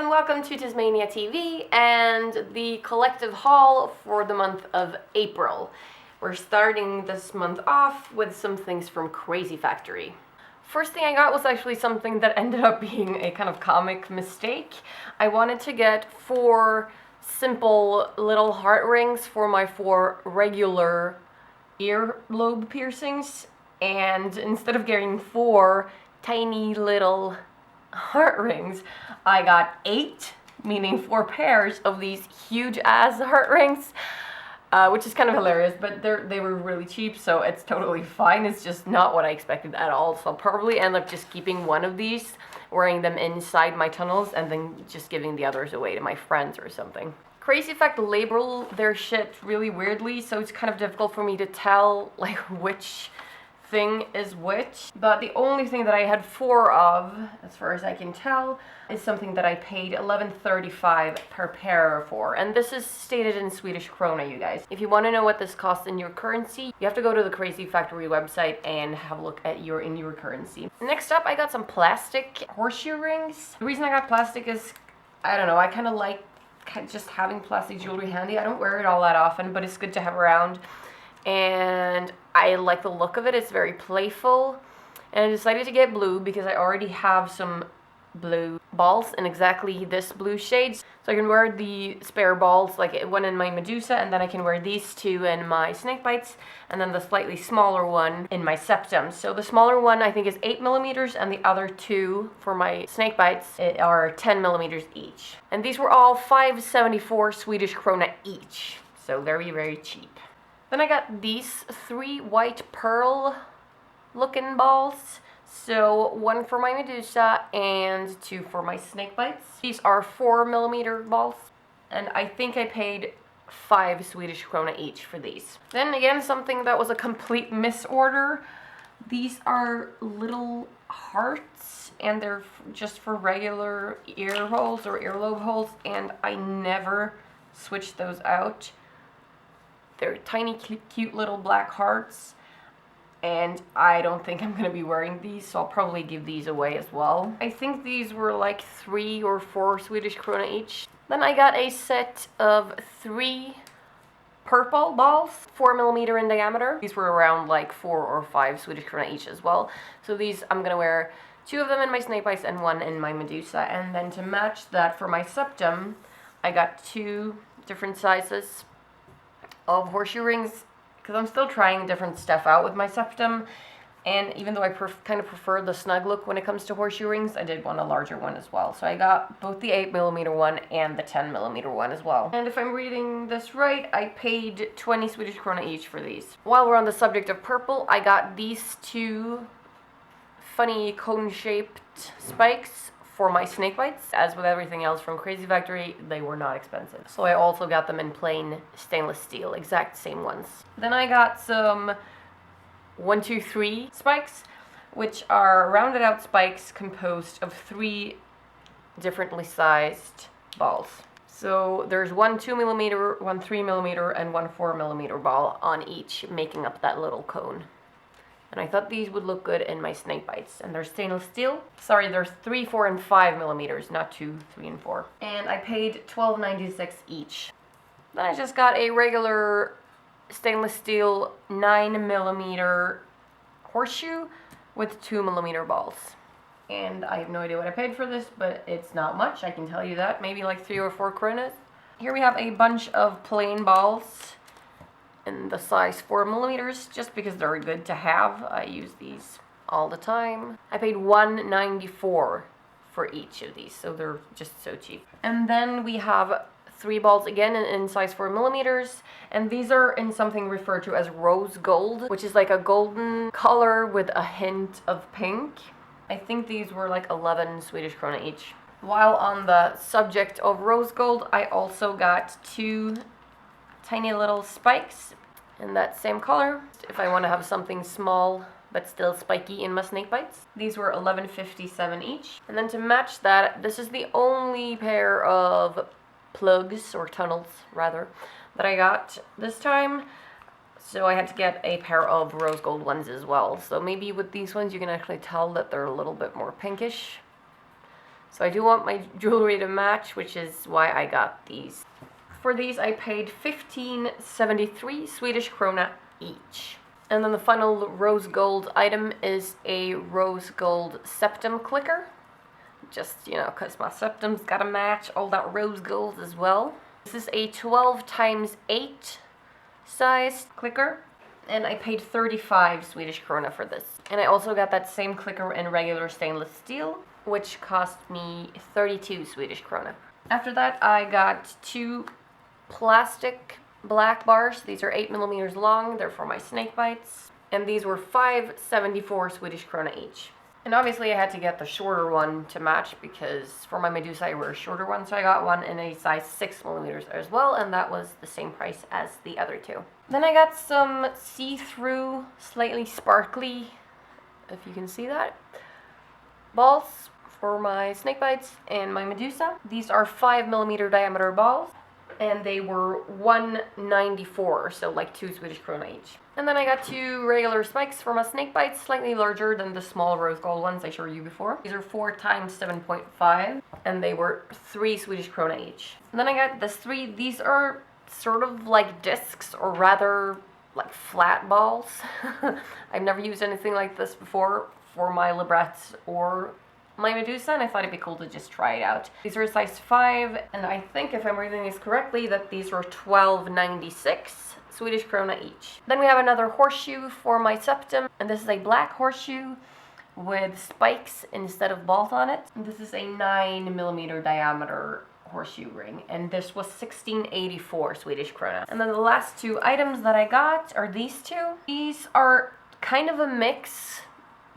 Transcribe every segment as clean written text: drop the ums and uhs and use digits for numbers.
and welcome to Tasmania TV and the collective haul for the month of April. We're starting this month off with some things from Crazy Factory. First thing I got was actually something that ended up being a kind of comic mistake. I wanted to get 4 simple little heart rings for my 4 regular earlobe piercings, and instead of getting 4 tiny little heart rings, I got 8, meaning 4 pairs of these huge ass heart rings, which is kind of hilarious, but they were really cheap, so it's totally fine. It's just not what I expected at all, so I'll probably end up just keeping one of these, wearing them inside my tunnels, and then just giving the others away to my friends or something. Crazy Fact label their shit really weirdly, so it's kind of difficult for me to tell like which thing is which, but the only thing that I had 4 of, as far as I can tell, is something that I paid $11.35 per pair for, and this is stated in Swedish krona, you guys. If you want to know what this costs in your currency, you have to go to the Crazy Factory in and have a look at in your currency. Next up, I got some plastic horseshoe rings. The reason I got plastic is, I don't know, I kind of like just having plastic jewelry handy. I don't wear it all that often, but it's good to have around. And I like the look of it. It's very playful, and I decided to get blue because I already have some blue balls in exactly this blue shade, so I can wear the spare balls, like one in my Medusa, and then I can wear these 2 in my snake bites, and then the slightly smaller one in my septum. So the smaller one I think is 8mm, and the other 2 for my snake bites are 10mm each, and these were all 5.74 Swedish krona each, so very, very cheap. Then I got these 3 white pearl looking balls. So 1 for my Medusa and 2 for my snake bites. These are 4mm balls, and I think I paid 5 Swedish krona each for these. Then again, something that was a complete misorder. These are little hearts, and they're just for regular ear holes or earlobe holes, and I never switched those out. They're tiny, cute little black hearts, and I don't think I'm going to be wearing these, so I'll probably give these away as well. I think these were like 3 or 4 Swedish krona each. Then I got a set of 3 purple balls, 4mm in diameter. These were around like 4 or 5 Swedish krona each as well. So these, I'm going to wear 2 of them in my snake bites and 1 in my Medusa. And then to match that for my septum, I got 2 different sizes of horseshoe rings, because I'm still trying different stuff out with my septum, and even though I kind of prefer the snug look when it comes to horseshoe rings, I did want a larger one as well. So I got both the 8mm one and the 10mm one as well. And if I'm reading this right, I paid 20 Swedish krona each for these. While we're on the subject of purple, I got these 2 funny cone-shaped spikes for my snake bites. As with everything else from Crazy Factory, they were not expensive. So I also got them in plain stainless steel, exact same ones. Then I got some 1, 2, 3 spikes, which are rounded out spikes composed of 3 differently sized balls. So there's 1 2mm, 1 3mm, and 1 4mm ball on each, making up that little cone. And I thought these would look good in my snake bites. And they're stainless steel. Sorry, there's 3, 4, and 5mm, not 2, 3, and 4. And I paid $12.96 each. Then I just got a regular stainless steel 9mm horseshoe with 2mm balls. And I have no idea what I paid for this, but it's not much, I can tell you that. Maybe like 3 or 4 kronas. Here we have a bunch of plain balls in the size 4mm, just because they're good to have. I use these all the time. I paid $1.94 for each of these, so they're just so cheap. And then we have 3 balls again in size 4mm, and these are in something referred to as rose gold, which is like a golden color with a hint of pink. I think these were like 11 Swedish krona each. While on the subject of rose gold, I also got 2 tiny little spikes in that same color, if I want to have something small but still spiky in my snake bites. These were $11.57 each. And then to match that, this is the only pair of plugs, or tunnels rather, that I got this time. So I had to get a pair of rose gold ones as well. So maybe with these ones you can actually tell that they're a little bit more pinkish. So I do want my jewelry to match, which is why I got these. For these I paid 15.73 Swedish krona each. And then the final rose gold item is a rose gold septum clicker. Just, you know, because my septum's gotta match all that rose gold as well. This is a 12x8 size clicker, and I paid 35 Swedish krona for this. And I also got that same clicker in regular stainless steel, which cost me 32 Swedish krona. After that, I got two plastic black bars. These are 8mm long. They're for my snake bites. And these were 5.74 Swedish krona each. And obviously I had to get the shorter one to match because for my Medusa I wear a shorter one, so I got one in a size 6mm as well, and that was the same price as the other two. Then I got some see-through, slightly sparkly, if you can see that, balls for my snake bites and my Medusa. These are 5mm diameter balls, and they were 1.94, so like 2 Swedish krona each. And then I got two regular spikes for my snake bites, slightly larger than the small rose gold ones I showed you before. These are 4x7.5, and they were 3 Swedish krona each. And then I got this three. These are sort of like discs, or rather like flat balls. I've never used anything like this before for my librets or my Medusa, and I thought it'd be cool to just try it out. These are a size 5, and I think if I'm reading these correctly that these were 12.96 Swedish krona each. Then we have another horseshoe for my septum, and this is a black horseshoe with spikes instead of bolt on it. And this is a 9mm diameter horseshoe ring, and this was 16.84 Swedish krona. And then the last two items that I got are these two. These are kind of a mix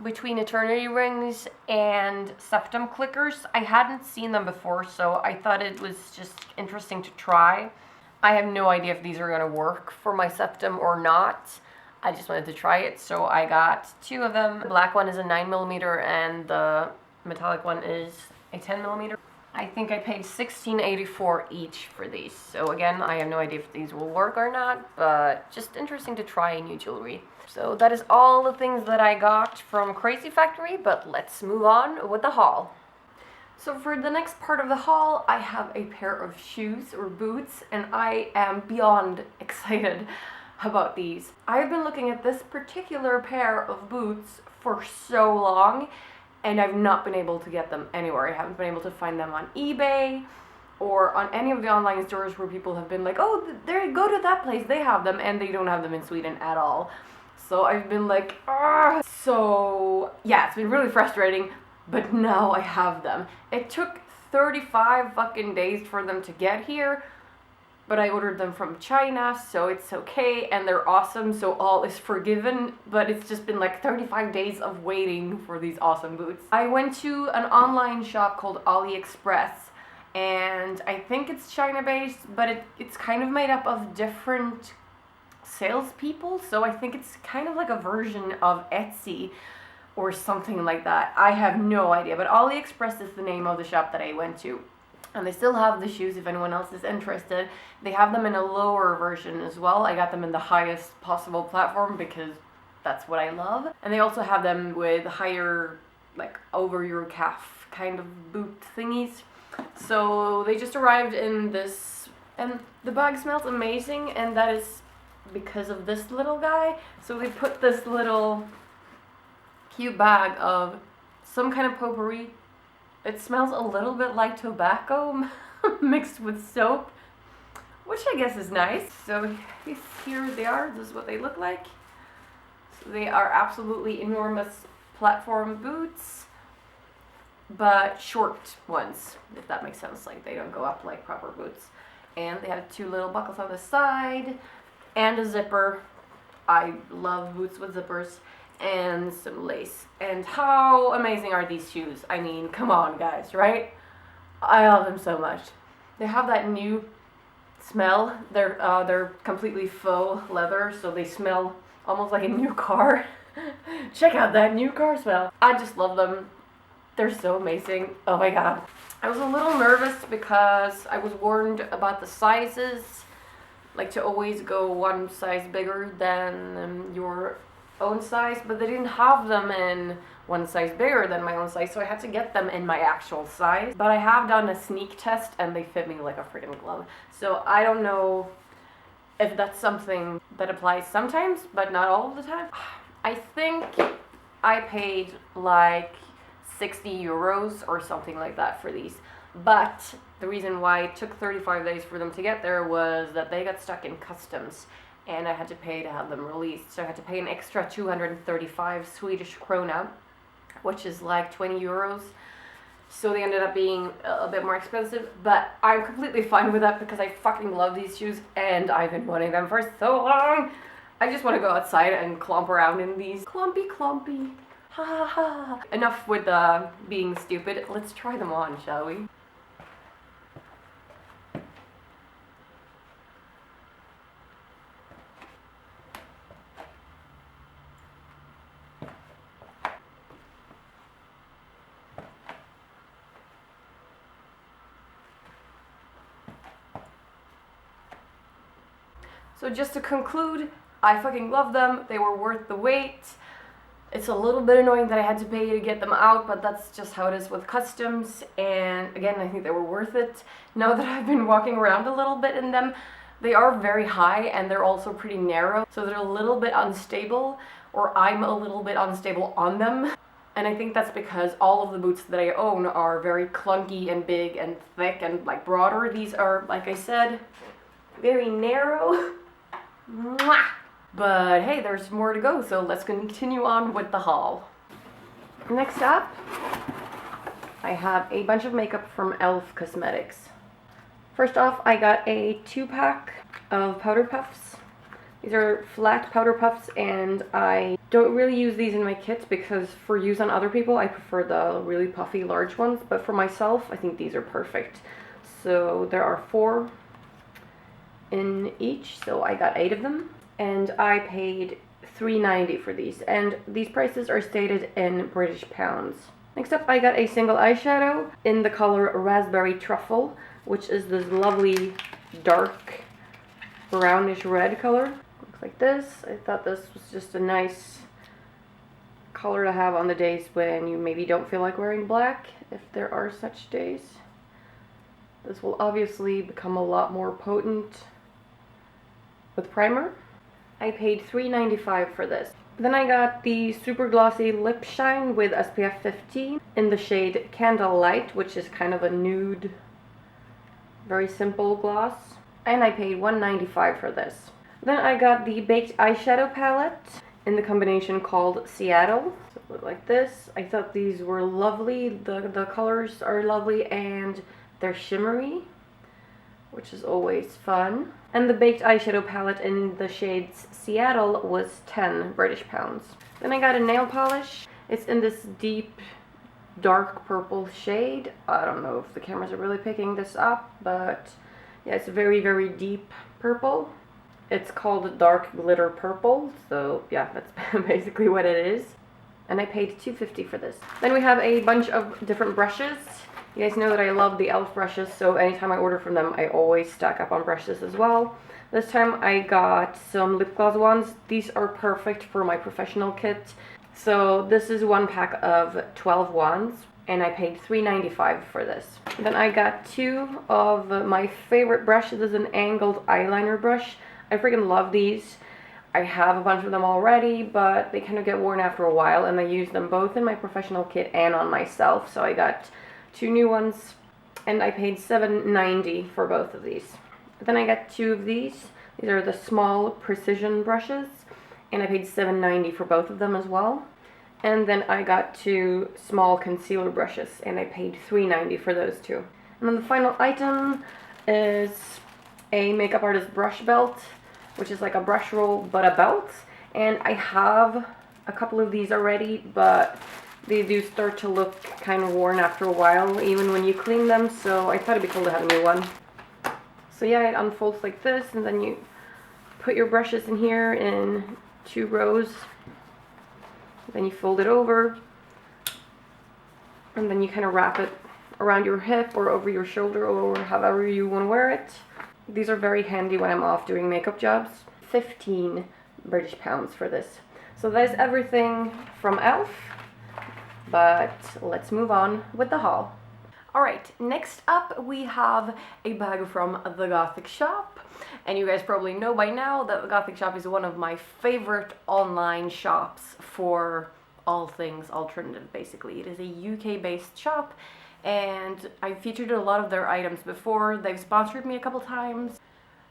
between eternity rings and septum clickers. I hadn't seen them before, so I thought it was just interesting to try. I have no idea if these are gonna work for my septum or not. I just wanted to try it, so I got two of them. The black one is a 9mm and the metallic one is a 10mm. I think I paid 16.84 each for these. So again, I have no idea if these will work or not, but just interesting to try new jewelry. So that is all the things that I got from Crazy Factory, but let's move on with the haul. So for the next part of the haul, I have a pair of shoes or boots, and I am beyond excited about these. I've been looking at this particular pair of boots for so long, and I've not been able to get them anywhere. I haven't been able to find them on eBay or on any of the online stores where people have been like, oh, there, go to that place, they have them, and they don't have them in Sweden at all. So I've been like, ah. So yeah, it's been really frustrating, but now I have them. It took 35 fucking days for them to get here, but I ordered them from China, so it's okay, and they're awesome, so all is forgiven, but it's just been like 35 days of waiting for these awesome boots. I went to an online shop called AliExpress, and I think it's China-based, but it's kind of made up of different salespeople, so I think it's kind of like a version of Etsy or something like that. I have no idea, but AliExpress is the name of the shop that I went to. And they still have the shoes if anyone else is interested. They have them in a lower version as well. I got them in the highest possible platform because that's what I love. And they also have them with higher, like over your calf kind of boot thingies. So they just arrived in this, and the bag smells amazing, and that is because of this little guy. So they put this little cute bag of some kind of potpourri. It smells a little bit like tobacco mixed with soap, which I guess is nice. So here they are. This is what they look like. So they are absolutely enormous platform boots, but short ones, if that makes sense. Like they don't go up like proper boots. And they have two little buckles on the side and a zipper. I love boots with zippers. And some lace. And how amazing are these shoes? I mean, come on guys, right? I love them so much. They have that new smell. They're completely faux leather, so they smell almost like a new car. Check out that new car smell. I just love them. They're so amazing. Oh my god. I was a little nervous because I was warned about the sizes, like to always go one size bigger than your own size, but they didn't have them in one size bigger than my own size, so I had to get them in my actual size. But I have done a sneak test and they fit me like a freaking glove. So I don't know if that's something that applies sometimes, but not all of the time. I think I paid like 60 euros or something like that for these. But the reason why it took 35 days for them to get there was that they got stuck in customs and I had to pay to have them released. So I had to pay an extra 235 Swedish krona, which is like 20 euros. So they ended up being a bit more expensive, but I'm completely fine with that because I fucking love these shoes and I've been wanting them for so long. I just want to go outside and clomp around in these. Clompy, clompy. Ha ha ha. Enough with being stupid. Let's try them on, shall we? So just to conclude, I fucking love them. They were worth the wait. It's a little bit annoying that I had to pay to get them out, but that's just how it is with customs. And again, I think they were worth it. Now that I've been walking around a little bit in them, they are very high and they're also pretty narrow. So they're a little bit unstable, or I'm a little bit unstable on them. And I think that's because all of the boots that I own are very clunky and big and thick and like broader. These are, like I said, very narrow. Mwah! But hey, there's more to go, so let's continue on with the haul. Next up, I have a bunch of makeup from e.l.f. Cosmetics. First off, I got a 2-pack of powder puffs. These are flat powder puffs, and I don't really use these in my kits because for use on other people, I prefer the really puffy large ones, but for myself, I think these are perfect. So there are 4 in each, so I got 8 of them, and I paid $3.90 for these, and these prices are stated in British pounds. Next up, I got a single eyeshadow in the color Raspberry Truffle, which is this lovely dark brownish red color. Looks like this. I thought this was just a nice color to have on the days when you maybe don't feel like wearing black, if there are such days. This will obviously become a lot more potent with primer. I paid $3.95 for this. Then I got the super glossy lip shine with SPF 15 in the shade Candlelight, which is kind of a nude, very simple gloss. And I paid $1.95 for this. Then I got the baked eyeshadow palette in the combination called Seattle. So it looked like this. I thought these were lovely. The colors are lovely and they're shimmery, which is always fun. And the baked eyeshadow palette in the shades Seattle was 10 British pounds. Then I got a nail polish. It's in this deep, dark purple shade. I don't know if the cameras are really picking this up, but yeah, it's very, very deep purple. It's called dark glitter purple, so yeah, that's basically what it is. And I paid $2.50 for this. Then we have a bunch of different brushes. You guys know that I love the e.l.f. brushes, so anytime I order from them, I always stack up on brushes as well. This time I got some lip gloss ones. These are perfect for my professional kit. So this is 1 pack of 12 wands, and I paid $3.95 for this. Then I got 2 of my favorite brushes. This is an angled eyeliner brush. I freaking love these. I have a bunch of them already, but they kind of get worn after a while, and I use them both in my professional kit and on myself. So I got 2 new ones, and I paid $7.90 for both of these. Then I got 2 of these. These are the small precision brushes, and I paid $7.90 for both of them as well. And then I got 2 small concealer brushes, and I paid $3.90 for those 2. And then the final item is a makeup artist brush belt, which is like a brush roll but a belt. And I have a couple of these already, but they do start to look kind of worn after a while, even when you clean them, so I thought it'd be cool to have a new one. So yeah, it unfolds like this, and then you put your brushes in here in 2 rows. Then you fold it over, and then you kind of wrap it around your hip or over your shoulder or however you want to wear it. These are very handy when I'm off doing makeup jobs. 15 British pounds for this. So that is everything from e.l.f. But let's move on with the haul. Alright, next up we have a bag from the Gothic Shop. And you guys probably know by now that the Gothic Shop is one of my favorite online shops for all things alternative, basically. It is a UK-based shop, and I've featured a lot of their items before. They've sponsored me a couple times.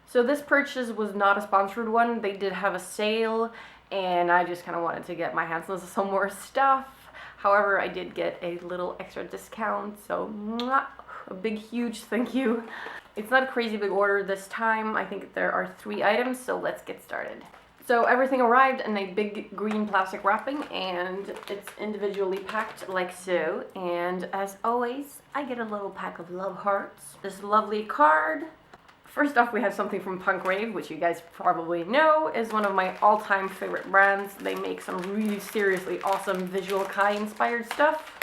So this purchase was not a sponsored one. They did have a sale, and I just kind of wanted to get my hands on some more stuff. However, I did get a little extra discount, so mwah, a big, huge thank you. It's not a crazy big order this time. I think there are 3 items, so let's get started. So everything arrived in a big green plastic wrapping, and it's individually packed like so. And as always, I get a little pack of love hearts. This lovely card. First off, we have something from Punk Rave, which you guys probably know is one of my all-time favorite brands. They make some really seriously awesome visual Kai inspired stuff.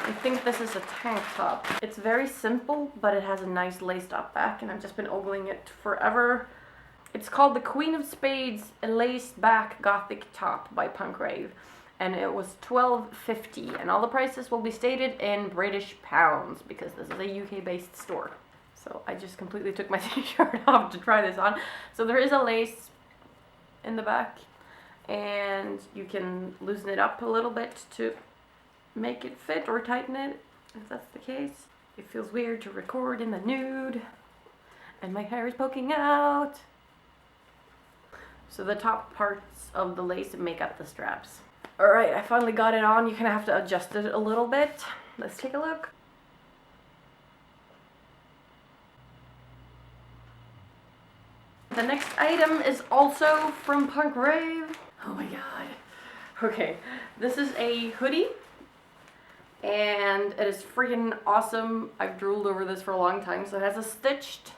I think this is a tank top. It's very simple, but it has a nice laced up back, and I've just been ogling it forever. It's called the Queen of Spades Laced Back Gothic Top by Punk Rave, and it was $12.50, and all the prices will be stated in British pounds because this is a UK-based store. So I just completely took my t-shirt off to try this on. So there is a lace in the back, and you can loosen it up a little bit to make it fit or tighten it, if that's the case. It feels weird to record in the nude, and my hair is poking out. So the top parts of the lace make up the straps. Alright, I finally got it on. You kind of have to adjust it a little bit. Let's take a look. The next item is also from Punk Rave. Oh my god. Okay, this is a hoodie, and it is freaking awesome. I've drooled over this for a long time. So it has a stitched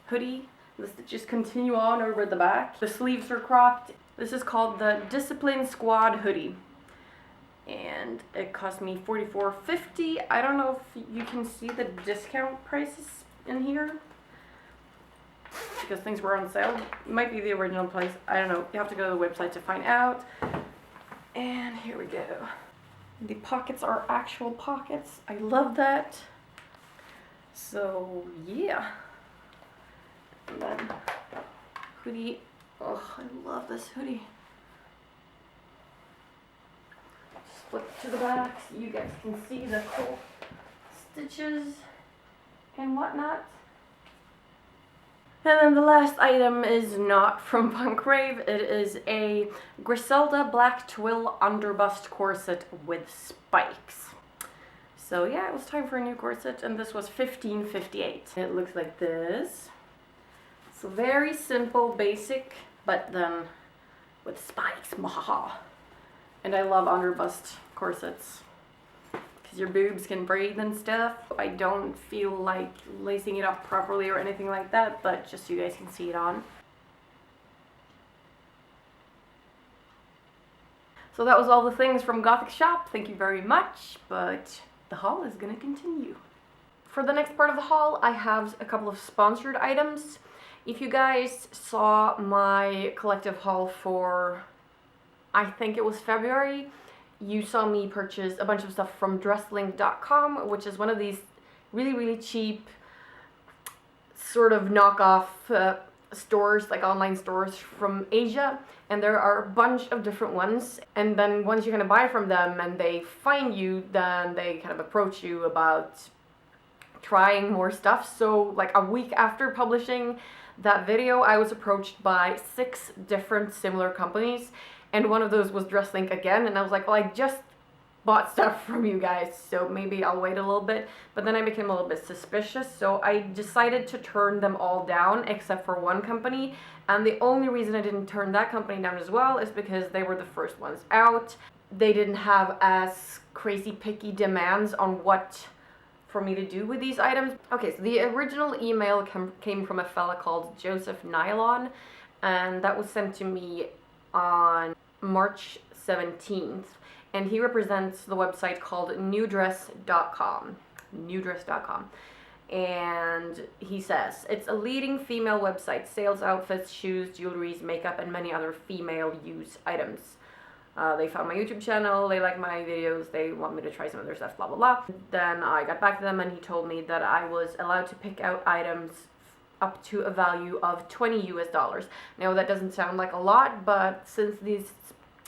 hoodie. The stitches continue on over the back. The sleeves are cropped. This is called the Discipline Squad hoodie, and it cost me $44.50. I don't know if you can see the discount prices in here, because things were on sale. It might be the original price. I don't know. You have to go to the website to find out. And here we go. The pockets are actual pockets. I love that. So yeah. And then hoodie. Oh, I love this hoodie. Just flip to the back so you guys can see the cool stitches and whatnot. And then the last item is not from Punk Rave. It is a Griselda black twill underbust corset with spikes. So yeah, it was time for a new corset, and this was $15.58. It looks like this. So very simple, basic, but then with spikes, mahaha. And I love underbust corsets, your boobs can breathe and stuff. I don't feel like lacing it up properly or anything like that, but just so you guys can see it on. So that was all the things from Gothic Shop. Thank you very much, but the haul is gonna continue. For the next part of the haul, I have a couple of sponsored items. If you guys saw my collective haul for, I think it was February, you saw me purchase a bunch of stuff from dresslink.com, which is one of these really, really cheap sort of knockoff stores, like online stores from Asia. And there are a bunch of different ones. And then once you kind of buy from them and they find you, then they kind of approach you about trying more stuff. So like a week after publishing that video, I was approached by 6 different similar companies. And one of those was Dresslink again, and I was like, well, I just bought stuff from you guys, so maybe I'll wait a little bit. But then I became a little bit suspicious, so I decided to turn them all down except for one company. And the only reason I didn't turn that company down as well is because they were the first ones out. They didn't have as crazy picky demands on what for me to do with these items. Okay, so the original email came from a fella called Joseph Nylon, and that was sent to me on March 17th, and he represents the website called Newdress.com. Newdress.com. And he says, it's a leading female website, sales outfits, shoes, jewelries, makeup, and many other female use items. They found my YouTube channel, they like my videos, they want me to try some of their stuff, blah blah blah. Then I got back to them and he told me that I was allowed to pick out items up to a value of $20 US. Now that doesn't sound like a lot, but since these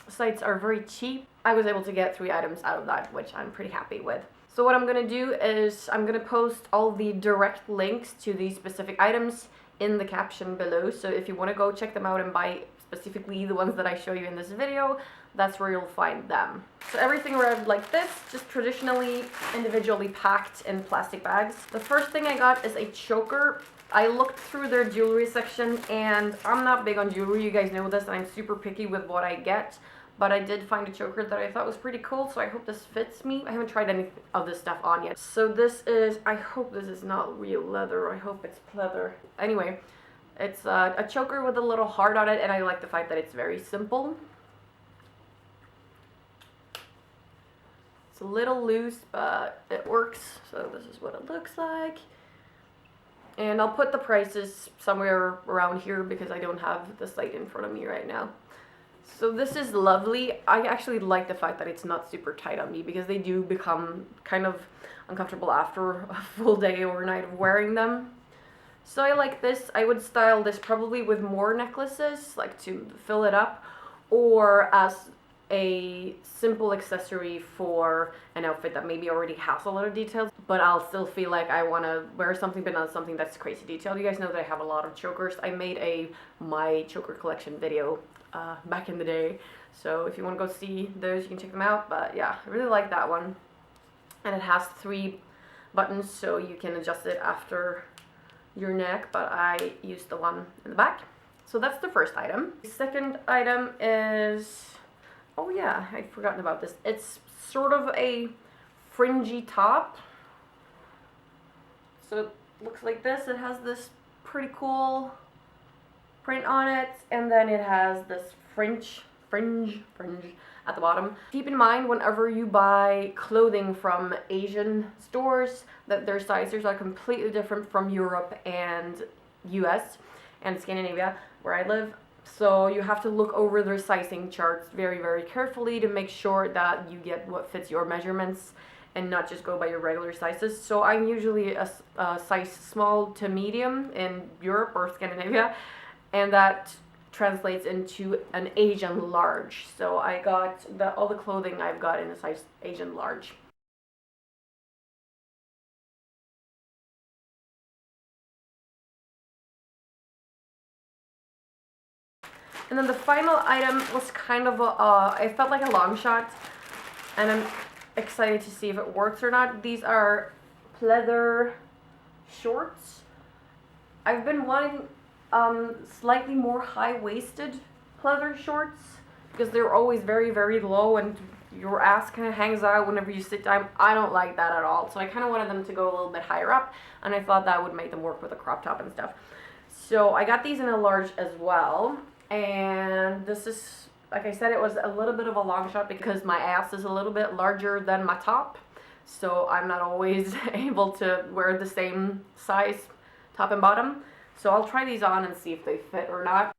sites are very cheap, I was able to get 3 items out of that, which I'm pretty happy with. So what I'm gonna do is I'm gonna post all the direct links to these specific items in the caption below. So if you wanna go check them out and buy specifically the ones that I show you in this video, that's where you'll find them. So everything arrived like this, just traditionally individually packed in plastic bags. The first thing I got is a choker. I looked through their jewelry section and I'm not big on jewelry, you guys know this, and I'm super picky with what I get. But I did find a choker that I thought was pretty cool, so I hope this fits me. I haven't tried any of this stuff on yet. So this is, I hope this is not real leather, I hope it's pleather. Anyway, it's a choker with a little heart on it, and I like the fact that it's very simple. It's a little loose, but it works, so this is what it looks like. And I'll put the prices somewhere around here because I don't have the site in front of me right now. So this is lovely. I actually like the fact that it's not super tight on me because they do become kind of uncomfortable after a full day or night of wearing them. So I like this. I would style this probably with more necklaces, like to fill it up, or as a simple accessory for an outfit that maybe already has a lot of details, but I'll still feel like I want to wear something, but not something that's crazy detailed. You guys know that I have a lot of chokers. I made a my choker collection video back in the day, so if you want to go see those, you can check them out. But yeah, I really like that one, and it has 3 buttons, so you can adjust it after your neck, but I used the one in the back. So that's the first item. The second item is, oh yeah, I'd forgotten about this. It's sort of a fringy top. So it looks like this. It has this pretty cool print on it, and then it has this fringe at the bottom. Keep in mind whenever you buy clothing from Asian stores that their sizes are completely different from Europe and US and Scandinavia, where I live. So you have to look over their sizing charts very carefully to make sure that you get what fits your measurements and not just go by your regular sizes. So I'm usually a size small to medium in Europe or Scandinavia, and that translates into an Asian large. So I got all the clothing I've got in a size Asian large. And then the final item was kind of it felt like a long shot, and I'm excited to see if it works or not. These are pleather shorts. I've been wanting slightly more high-waisted pleather shorts because they're always very low and your ass kind of hangs out whenever you sit down. I don't like that at all, so I kind of wanted them to go a little bit higher up, and I thought that would make them work with a crop top and stuff. So I got these in a large as well. And this is, like I said, it was a little bit of a long shot because my ass is a little bit larger than my top, so I'm not always able to wear the same size top and bottom. So I'll try these on and see if they fit or not.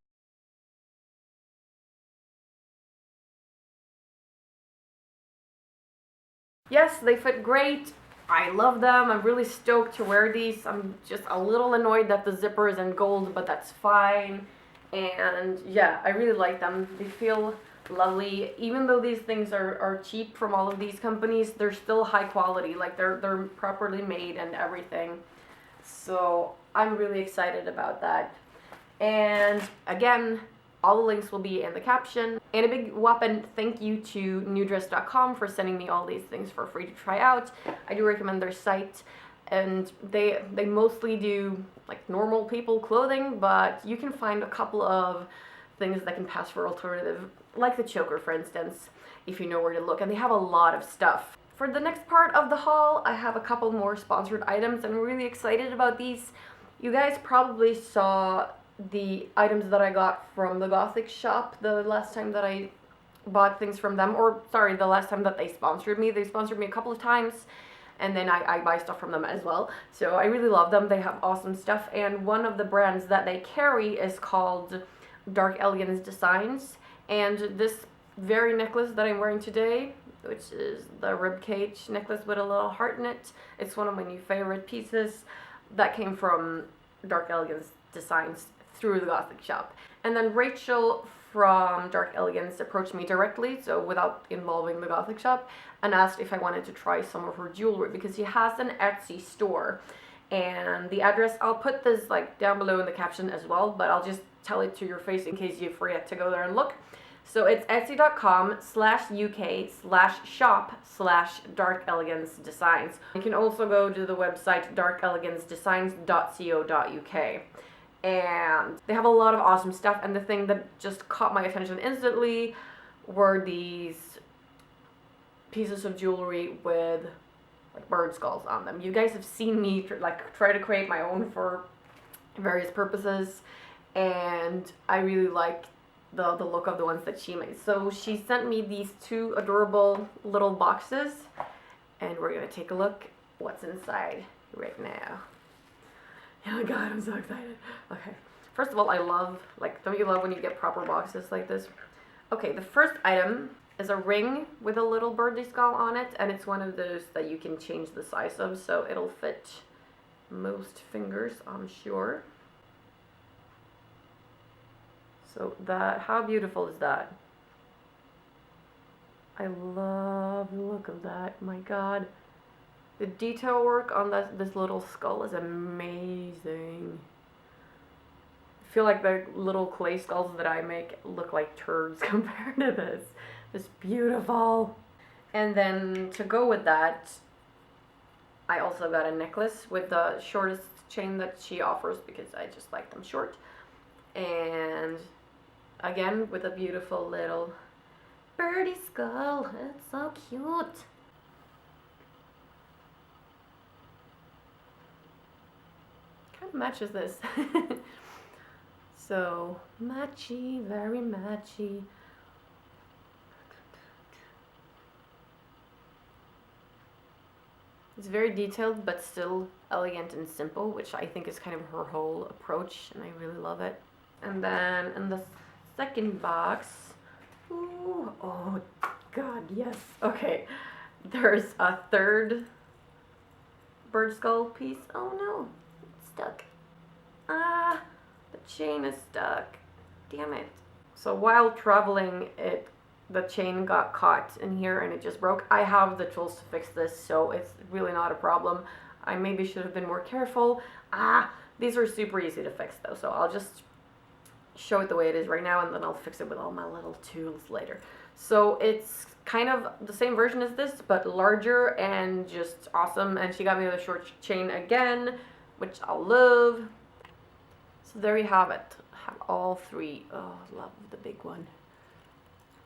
Yes, they fit great. I love them. I'm really stoked to wear these. I'm just a little annoyed that the zipper is in gold, but that's fine. And yeah, I really like them. They feel lovely. Even though these things are cheap from all of these companies, they're still high quality. Like they're properly made and everything. So I'm really excited about that. And again, all the links will be in the caption. And a big whopping thank you to Newdress.com for sending me all these things for free to try out. I do recommend their site. And they mostly do like normal people clothing, but you can find a couple of things that can pass for alternative, like the choker for instance, if you know where to look, and they have a lot of stuff. For the next part of the haul, I have a couple more sponsored items. I'm really excited about these. You guys probably saw the items that I got from the Gothic Shop the last time that I bought things from them, or sorry, the last time that they sponsored me. They sponsored me a couple of times. and then I buy stuff from them as well. So I really love them. They have awesome stuff, and one of the brands that they carry is called Dark Elegance Designs, and this very necklace that I'm wearing today, which is the ribcage necklace with a little heart in it, it's one of my new favorite pieces that came from Dark Elegance Designs through the Gothic Shop. And then Rachel from Dark Elegance approached me directly, so without involving the Gothic Shop, and asked if I wanted to try some of her jewelry, because she has an Etsy store. And the address, I'll put this like down below in the caption as well, but I'll just tell it to your face in case you forget to go there and look. So it's etsy.com/uk/shop/Dark Elegance Designs. You can also go to the website darkelegancedesigns.co.uk. And they have a lot of awesome stuff, and the thing that just caught my attention instantly were these pieces of jewelry with like bird skulls on them. You guys have seen me try to create my own for various purposes, and I really like the look of the ones that she made. So she sent me these two adorable little boxes, and we're gonna take a look what's inside right now. Oh my god, I'm so excited. Okay, first of all, I love, don't you love when you get proper boxes like this? Okay, the first item is a ring with a little birdie skull on it, and it's one of those that you can change the size of, so it'll fit most fingers, I'm sure. So how beautiful is that? I love the look of that, my god. The detail work on this little skull is amazing. I feel like the little clay skulls that I make look like turds compared to this. It's beautiful. And then to go with that, I also got a necklace with the shortest chain that she offers because I just like them short. And again, with a beautiful little birdie skull. It's so cute. Kind of matches this. So matchy, very matchy. It's very detailed but still elegant and simple, which I think is kind of her whole approach, and I really love it. And then in the second box, ooh, oh god, yes. Okay, there's a third bird skull piece. Oh no, it's stuck. Ah, the chain is stuck. Damn it. So while traveling, the chain got caught in here and it just broke. I have the tools to fix this, so it's really not a problem. I maybe should have been more careful. These are super easy to fix though, so I'll just show it the way it is right now, and then I'll fix it with all my little tools later. So it's kind of the same version as this, but larger and just awesome. And she got me the short chain again, which I love. So there you have it. Have all three. Oh, love the big one.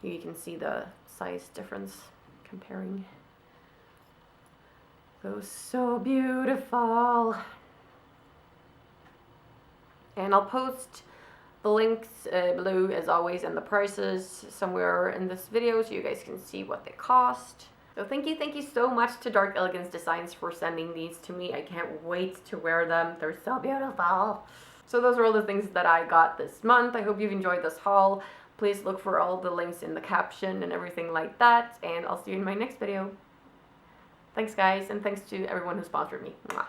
You can see the size difference comparing. Those so beautiful. And I'll post the links below as always, and the prices somewhere in this video so you guys can see what they cost. So thank you so much to Dark Elegance Designs for sending these to me. I can't wait to wear them. They're so beautiful. So those are all the things that I got this month. I hope you've enjoyed this haul. Please look for all the links in the caption and everything like that, and I'll see you in my next video. Thanks guys, and thanks to everyone who sponsored me. Mwah.